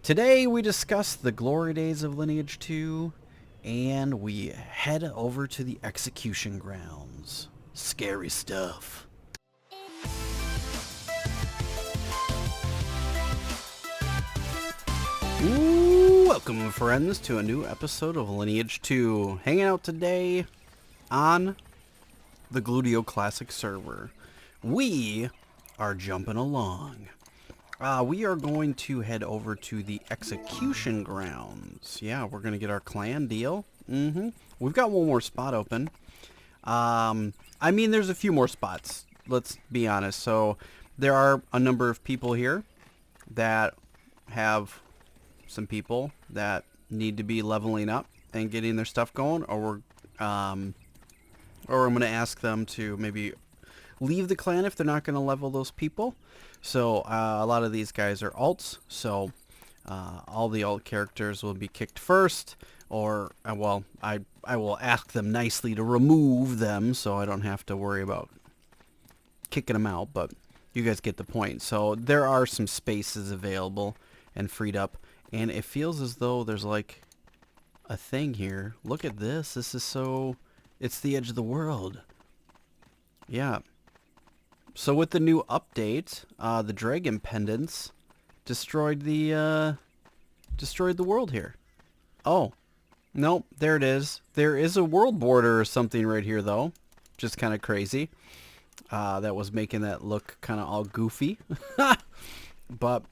Today we discuss the glory days of Lineage 2, and we head over to the execution grounds. Scary stuff. Ooh, welcome friends to a new episode of Lineage 2. Hanging out today on the Gludio Classic server. We are jumping along. We are going to head over to the execution grounds. Yeah, we're going to get our clan deal. We've got one more spot open. I mean, there's a few more spots. Let's be honest. So there are a number of people here that have some people that need to be leveling up and getting their stuff going, or I'm going to ask them to maybe leave the clan if they're not going to level those people. So a lot of these guys are alts, so all the alt characters will be kicked first, or well, I will ask them nicely to remove them so I don't have to worry about kicking them out, but you guys get the point. So there are some spaces available and freed up, and it feels as though there's like a thing here. Look at this. This is so... it's the edge of the world. Yeah. So with the new update, the dragon pendants destroyed the world here. Oh, nope, there it is. There is a world border or something right here, though. Just kind of crazy. That was making that look kind of all goofy. But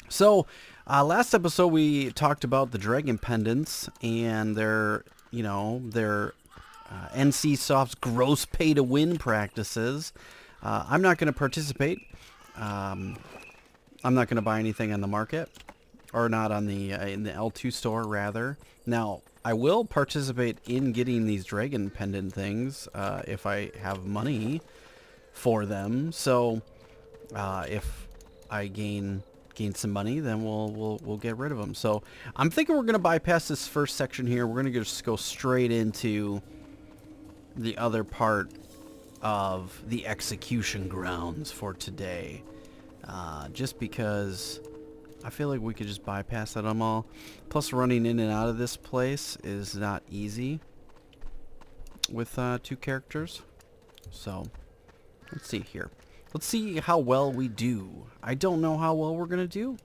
so last episode we talked about the dragon pendants and their, NC Soft's gross pay-to-win practices. I'm not going to participate. I'm not going to buy anything on the market, or not on the in the L2 store rather. Now I will participate in getting these dragon pendant things if I have money for them. So if I gain some money, then we'll get rid of them. So I'm thinking we're going to bypass this first section here. We're going to just go straight into the other part of the execution grounds for today, just because I feel like we could just bypass that on all. Plus running in and out of this place is not easy with two characters. So let's see here. Let's see how well we do. I don't know how well we're gonna do,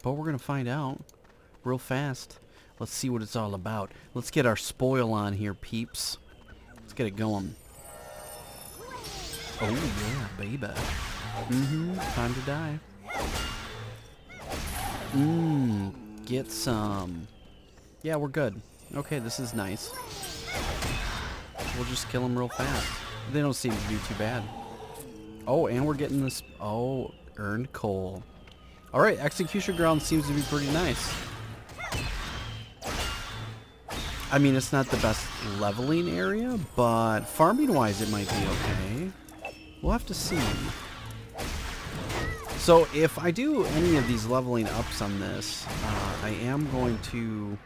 but we're gonna find out real fast. Let's see what it's all about. Let's get our spoil on here, peeps. Let's get it going. Oh yeah, baby. Time to die. Get some. Yeah, we're good. Okay, this is nice. We'll just kill them real fast. They don't seem to do too bad. Oh, and we're getting this. Oh, earned coal. Alright, execution ground seems to be pretty nice. I mean, it's not the best leveling area, but farming-wise it might be okay. We'll have to see. So if I do any of these leveling ups on this, I am going to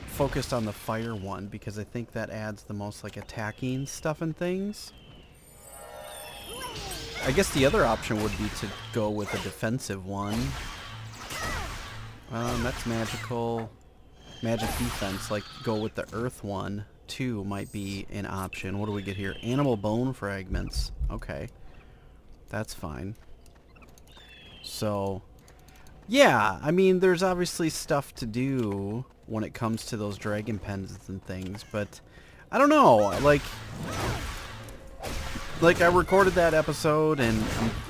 focus on the fire one, because I think that adds the most like attacking stuff and things. I guess the other option would be to go with a defensive one. That's magical. Magic defense, like go with the earth one. 2 might be an option. What do we get here? Animal bone fragments. Okay. That's fine. So, yeah, I mean, there's obviously stuff to do when it comes to those dragon pendants and things, but I don't know. Like I recorded that episode and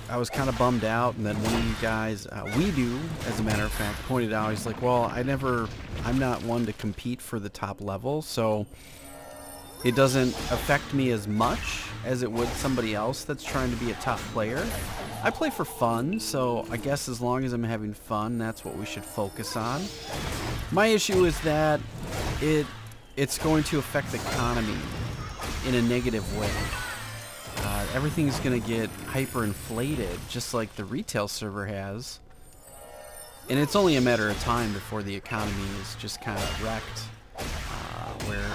I was kind of bummed out, and then one of you guys, we do, as a matter of fact, pointed out, he's like, well, I'm not one to compete for the top level, so it doesn't affect me as much as it would somebody else that's trying to be a top player. I play for fun, so I guess as long as I'm having fun, that's what we should focus on. My issue is that it's going to affect the economy in a negative way. Everything's going to get hyperinflated, just like the retail server has. And it's only a matter of time before the economy is just kind of wrecked, where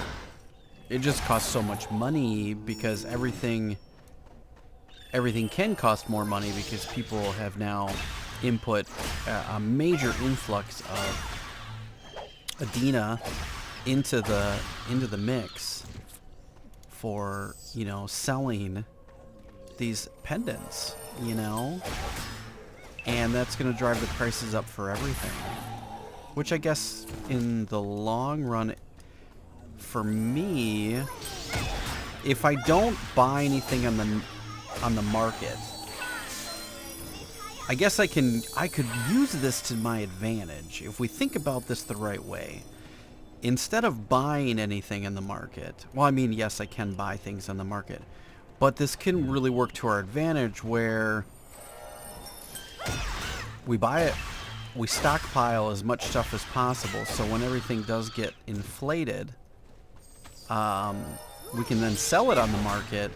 it just costs so much money because everything everything can cost more money because people have now input a major influx of Adena into the mix for, you know, selling these pendants, you know, and that's going to drive the prices up for everything, which I guess in the long run, for me, if I don't buy anything on the market, I guess I could use this to my advantage if we think about this the right way. Instead of buying anything in the market, well, I mean, yes, I can buy things on the market, but this can really work to our advantage where we buy it, we stockpile as much stuff as possible, so when everything does get inflated, we can then sell it on the market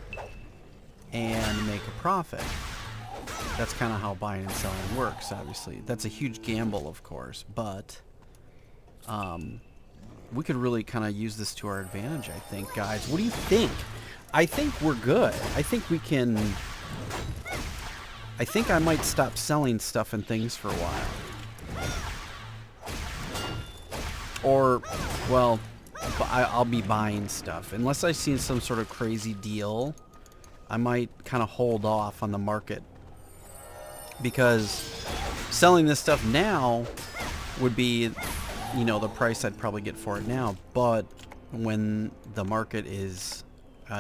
and make a profit. That's kind of how buying and selling works, obviously. That's a huge gamble, of course, but we could really kind of use this to our advantage, I think, guys. What do you think? I think we're good. I think we can... I think I might stop selling stuff and things for a while. Or, well, I'll be buying stuff. Unless I see some sort of crazy deal, I might kind of hold off on the market. Because selling this stuff now would be, you know, the price I'd probably get for it now. But when the market is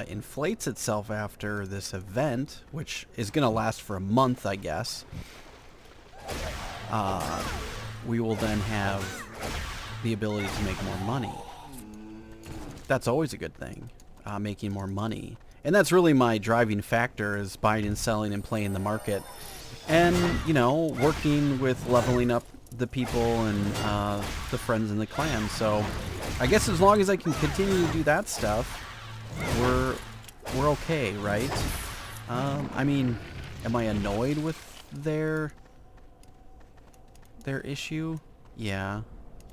inflates itself after this event, which is going to last for a month, I guess, we will then have the ability to make more money. That's always a good thing, making more money. And that's really my driving factor, is buying and selling and playing the market. And, you know, working with leveling up the people and the friends in the clan. So I guess as long as I can continue to do that stuff, we're okay, right? I mean, am I annoyed with their issue? Yeah,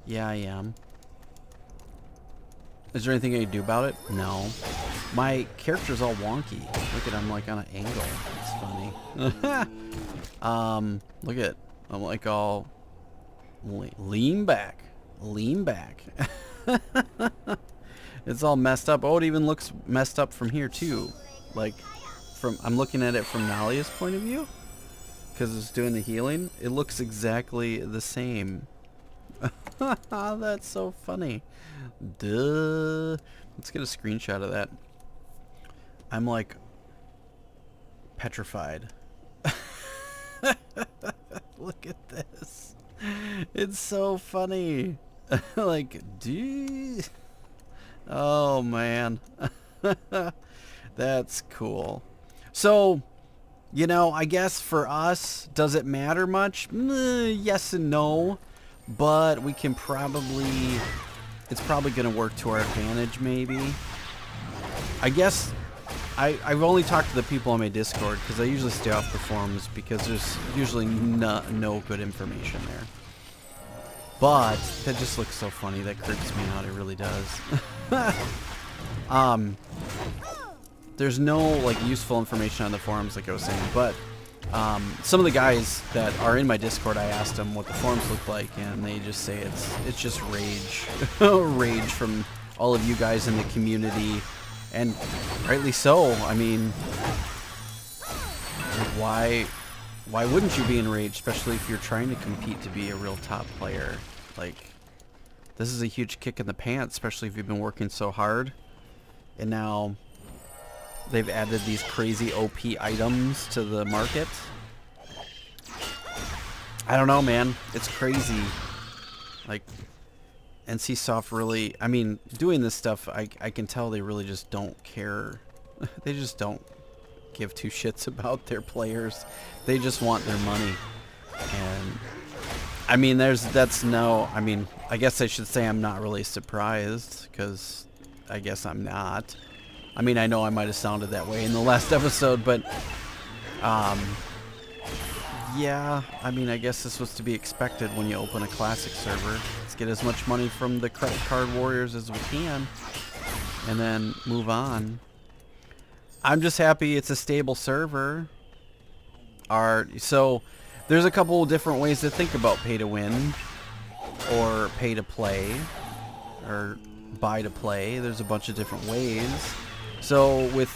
I am. Is there anything I can do about it? No. My character's all wonky. Look at, I'm like on an angle. It's funny. Look at, I'm like all lean back. It's all messed up. Oh, it even looks messed up from here too. Like, I'm looking at it from Nalia's point of view, because it's doing the healing. It looks exactly the same. That's so funny. Duh. Let's get a screenshot of that. I'm like petrified. Look at this. It's so funny. Like, dude. Oh man. That's cool. So, you know, I guess for us, does it matter much? Yes and no. But we can probably... It's probably going to work to our advantage, maybe. I guess... I've only talked to the people on my Discord, because I usually stay off the forums, because there's usually no good information there. But that just looks so funny. That creeps me out. It really does. There's no like useful information on the forums, like I was saying. But some of the guys that are in my Discord, I asked them what the forums look like, and they just say it's just rage, rage from all of you guys in the community, and rightly so. I mean, why wouldn't you be enraged, especially if you're trying to compete to be a real top player? Like, this is a huge kick in the pants, especially if you've been working so hard. And now they've added these crazy OP items to the market. I don't know, man. It's crazy. Like, NCSoft really... I mean, doing this stuff, I can tell they really just don't care. They just don't give two shits about their players. They just want their money. And I mean, I mean, I guess I should say I'm not really surprised, because I guess I'm not. I mean, I know I might have sounded that way in the last episode, but yeah, I mean, I guess this was to be expected when you open a classic server. Let's get as much money from the credit card warriors as we can, and then move on. I'm just happy it's a stable server. are... So, there's a couple different ways to think about pay to win, or pay to play, or buy to play. There's a bunch of different ways. So, with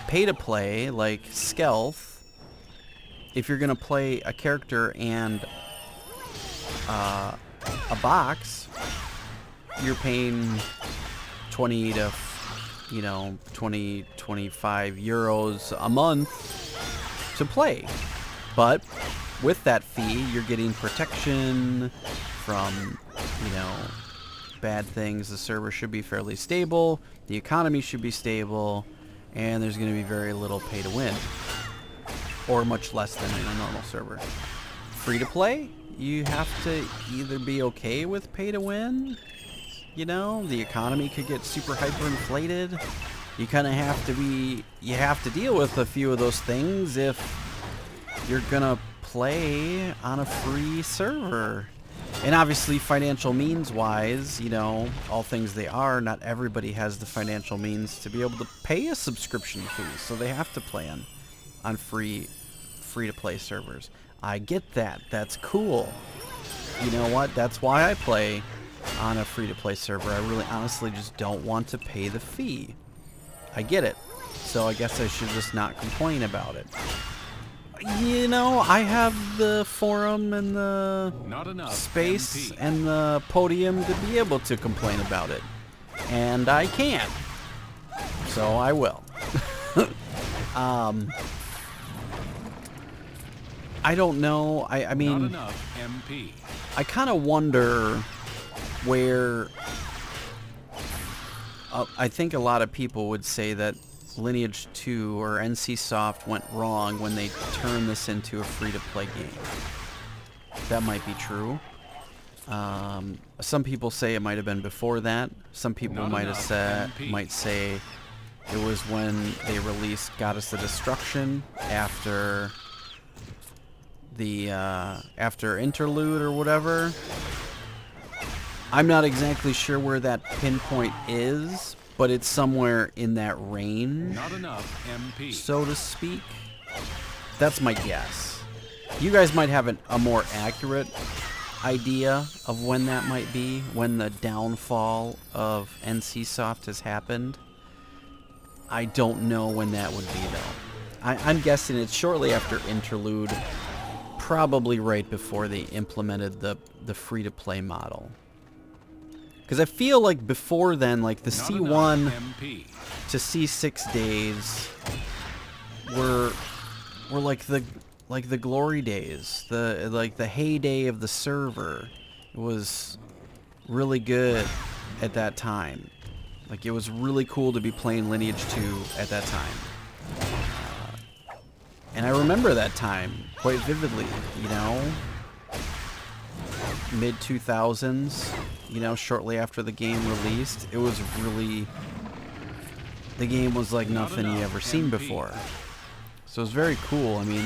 pay to play, like Stealth, if you're going to play a character and a box, you're paying 20 to, 20, 25 euros a month to play. But with that fee, you're getting protection from, bad things. The server should be fairly stable, the economy should be stable, and there's going to be very little pay to win, or much less than in a normal server. Free to play, you have to either be okay with pay to win, the economy could get super hyper inflated. You kind of have to deal with a few of those things if you're gonna play on a free server. And obviously, financial means wise, all things they are, not everybody has the financial means to be able to pay a subscription fee, so they have to play on free to play servers. I get that. That's cool. You know what? That's why I play on a free to play server. I really honestly just don't want to pay the fee. I get it. So I guess I should just not complain about it. I have the forum and the space and the podium to be able to complain about it. And I can. So I will. I don't know. I mean, I kind of wonder where... I think a lot of people would say that Lineage 2 or NCSoft went wrong when they turned this into a free-to-play game. That might be true. Some people say it might have been before that. Some people might say it was when they released Goddess of Destruction after the after Interlude or whatever. I'm not exactly sure where that pinpoint is, but it's somewhere in that range, so to speak. That's my guess. You guys might have a more accurate idea of when that might be, when the downfall of NCSoft has happened. I don't know when that would be, though. I'm guessing it's shortly after Interlude, probably right before they implemented the free-to-play model. Because I feel like before then, like the C1 to C6 days were like the glory days, the heyday of the server. It was really good at that time. Like, it was really cool to be playing Lineage 2 at that time. And I remember that time quite vividly, mid-2000s, shortly after the game released. It was really... The game was like nothing you ever seen before. So it was very cool. I mean,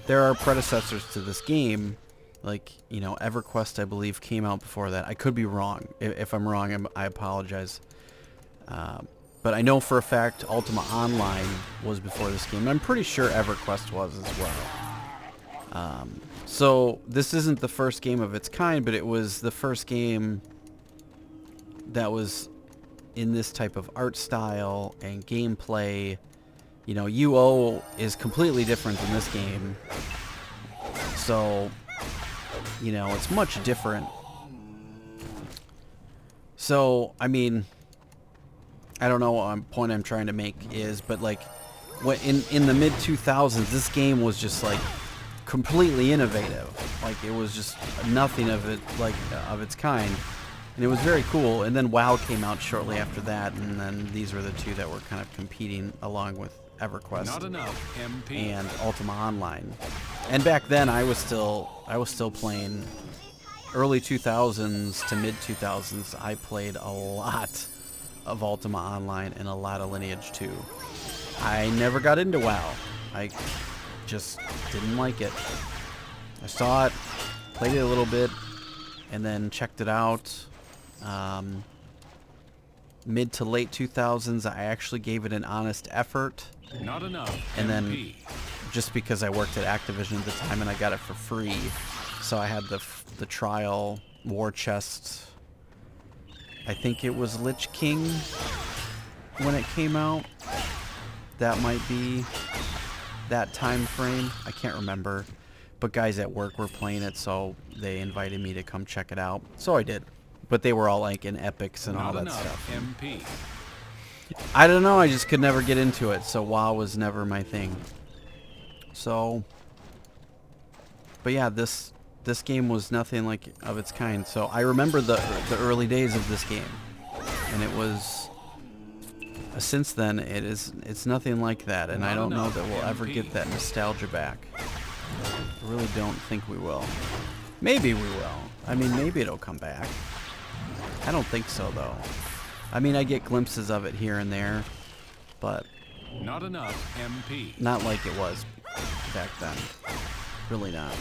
there are predecessors to this game. Like, EverQuest, I believe, came out before that. I could be wrong. If I'm wrong, I apologize. But I know for a fact Ultima Online was before this game. I'm pretty sure EverQuest was as well. So this isn't the first game of its kind, but it was the first game that was in this type of art style and gameplay. UO is completely different than this game. So, it's much different. So, I mean, I don't know what point I'm trying to make is, but like, in the mid-2000s, this game was just like completely innovative. Like, it was just nothing of it, like, of its kind. And it was very cool. And then WoW came out shortly after that, and then these were the two that were kind of competing along with EverQuest and Ultima Online. And back then, I was still playing early 2000s to mid 2000s. I played a lot of Ultima Online and a lot of Lineage 2. I never got into WoW. I just didn't like it. I saw it, played it a little bit, and then checked it out. mid to late 2000s, I actually gave it an honest effort. Not enough. And then MP. just because I worked at Activision at the time and I got it for free, so I had the trial war chest. I think it was Lich King when it came out. That might be that time frame. I can't remember. But guys at work were playing it, so they invited me to come check it out. So I did. But they were all like in epics and all that stuff. MP. I don't know, I just could never get into it, so WoW was never my thing. So, but yeah, this game was nothing like of its kind. So I remember the early days of this game, and it was since then it's nothing like that, and I don't know that we'll ever get that nostalgia back. I really don't think we will. Maybe we will. I mean, maybe it'll come back. I don't think so, though. I mean, I get glimpses of it here and there, but not enough MP. Not like it was back then. Really not.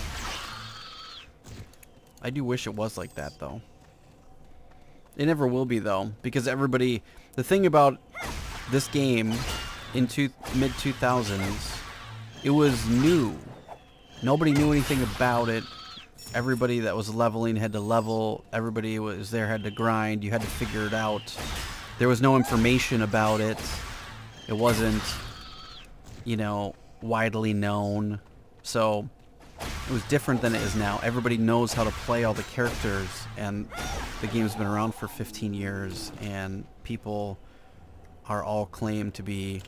I do wish it was like that, though. It never will be, though, because everybody... The thing about this game in mid-2000s, it was new. Nobody knew anything about it. Everybody that was leveling had to level. Everybody was there had to grind. You had to figure it out. There was no information about it. It wasn't, you know, widely known. So it was different than it is now. Everybody knows how to play all the characters, and the game's been around for 15 years, and people are all claimed to be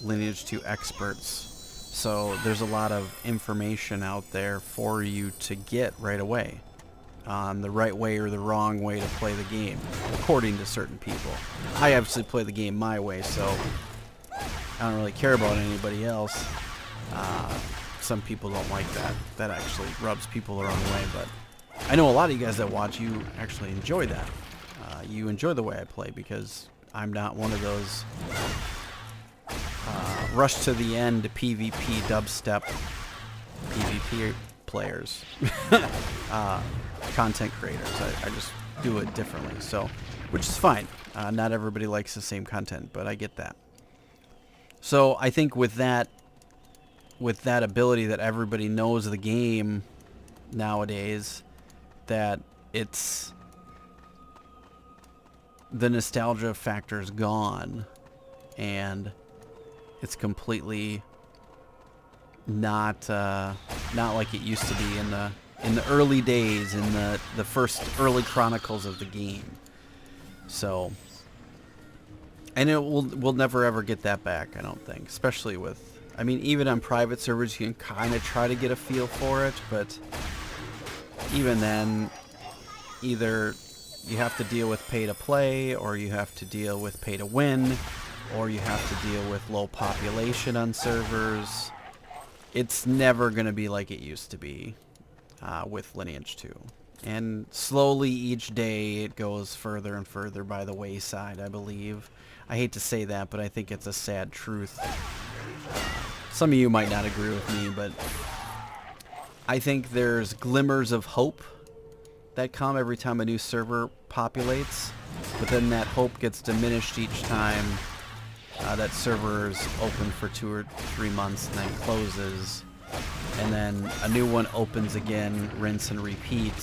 Lineage 2 experts. So there's a lot of information out there for you to get right away on the right way or the wrong way to play the game, according to certain people. I obviously play the game my way, so I don't really care about anybody else. Some people don't like that. That actually rubs people the wrong way, but I know a lot of you guys that watch, you actually enjoy that. You enjoy the way I play, because I'm not one of those rush to the end PvP dubstep PvP players, content creators. I just do it differently, so, which is fine. Not everybody likes the same content, but I get that. So I think with that ability that everybody knows the game nowadays, that it's the nostalgia factor is gone, and it's completely not like it used to be in the early days, in the first early chronicles of the game. So, and we'll never ever get that back, I don't think. Especially with, I mean, even on private servers, you can kind of try to get a feel for it, but even then, either you have to deal with pay to play, or you have to deal with pay to win, or you have to deal with low population on servers. It's never going to be like it used to be with Lineage 2. And slowly each day it goes further and further by the wayside, I believe. I hate to say that, but I think it's a sad truth. Some of you might not agree with me, but I think there's glimmers of hope that come every time a new server populates, but then that hope gets diminished each time that server is open for 2 or 3 months and then closes, and then a new one opens again, rinse and repeat,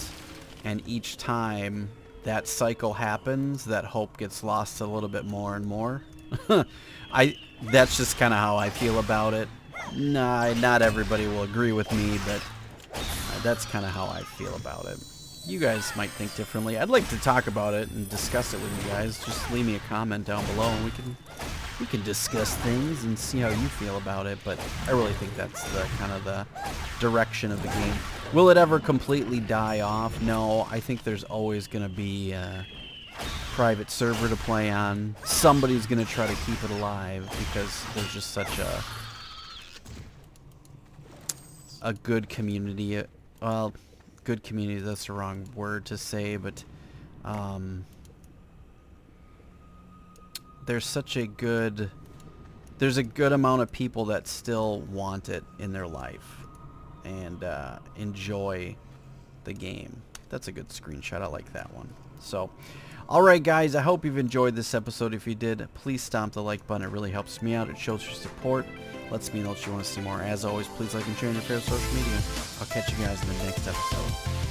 and each time that cycle happens, that hope gets lost a little bit more and more. That's just kind of how I feel about it. Nah, not everybody will agree with me, but that's kind of how I feel about it. You guys might think differently. I'd like to talk about it and discuss it with you guys. Just leave me a comment down below, and we can discuss things and see how you feel about it. But I really think that's the kind of the direction of the game. Will it ever completely die off? No, I think there's always going to be a private server to play on. Somebody's going to try to keep it alive, because there's just such a good community. Well, good community, that's the wrong word to say, but there's a good amount of people that still want it in their life and enjoy the game. That's a good screenshot. I like that one. So, alright guys, I hope you've enjoyed this episode. If you did, please stomp the like button. It really helps me out. It shows your support. Lets me know that you want to see more. As always, please like and share on your favorite social media. I'll catch you guys in the next episode.